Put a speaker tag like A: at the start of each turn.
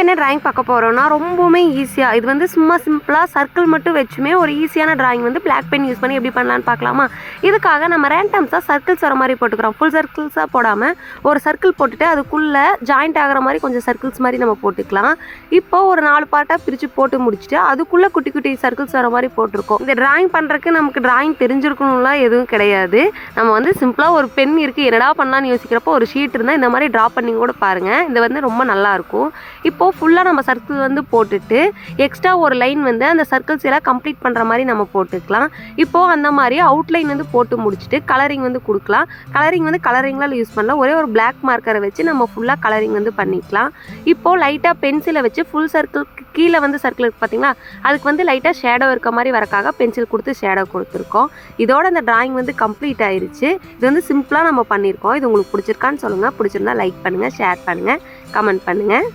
A: என்ன டிராயிங் பார்க்க போகிறோம்னா ரொம்பவுமே ஈஸியாக இது வந்து சும்மா சிம்பிளாக சர்க்கிள் மட்டும் வச்சுமே ஒரு ஈஸியான டிராயிங் வந்து பிளாக் பென் யூஸ் பண்ணி எப்படி பண்ணலான்னு பார்க்கலாமா. இதுக்காக நம்ம ரேண்டம்ஸாக சர்க்கிள்ஸ் வர மாதிரி போட்டுக்கிறோம். ஃபுல் சர்க்கிள்ஸாக போடாமல் ஒரு சர்க்கிள் போட்டுட்டு அதுக்குள்ளே ஜாயிண்ட் ஆகிற மாதிரி கொஞ்சம் சர்க்கிள்ஸ் மாதிரி நம்ம போட்டுக்கலாம். இப்போ ஒரு 4 பார்ட்டாக பிரித்து போட்டு முடிச்சுட்டு அதுக்குள்ளே குட்டி குட்டி சர்க்கிள்ஸ் வர மாதிரி போட்டிருக்கோம். இந்த டிராயிங் பண்ணுறதுக்கு நமக்கு டிராயிங் தெரிஞ்சிருக்கணும்லாம் எதுவும் கிடையாது. நம்ம வந்து சிம்பிளாக ஒரு பென் இருக்குது என்னடா பண்ணலான்னு யோசிக்கிறப்போ ஒரு ஷீட் இருந்தால் இந்த மாதிரி ட்ரா பண்ணி கூட பாருங்கள். இது வந்து ரொம்ப நல்லாயிருக்கும். இப்போது ஃபுல்லாக நம்ம சர்க்கிள் வந்து போட்டுட்டு எக்ஸ்ட்ரா ஒரு லைன் வந்து அந்த சர்க்கிள்ஸ் எல்லாம் கம்ப்ளீட் பண்ணுற மாதிரி நம்ம போட்டுக்கலாம். இப்போது அந்த மாதிரி அவுட்லைன் வந்து போட்டு முடிச்சுட்டு கலரிங் வந்து கொடுக்கலாம். கலரிங் வந்து கலரிங்லாம் யூஸ் பண்ணலாம். ஒரே ஒரு பிளாக் மார்க்கரை வச்சு நம்ம ஃபுல்லாக கலரிங் வந்து பண்ணிக்கலாம். இப்போது லைட்டாக பென்சிலை வச்சு ஃபுல் சர்க்கிள் கீழே வந்து சர்க்கிள் இருக்குது பார்த்தீங்களா, அதுக்கு வந்து லைட்டாக ஷேடோ இருக்க மாதிரி வரக்காக பென்சில் கொடுத்து ஷேடோ கொடுத்துருக்கோம். இதோட இந்த டிராயிங் வந்து கம்ப்ளீட் ஆயிடுச்சு. இது வந்து சிம்பிளாக நம்ம பண்ணியிருக்கோம். இது உங்களுக்கு பிடிச்சிருக்கான்னு சொல்லுங்கள். பிடிச்சிருந்தா லைக் பண்ணுங்கள், ஷேர் பண்ணுங்கள், கமெண்ட் பண்ணுங்கள்.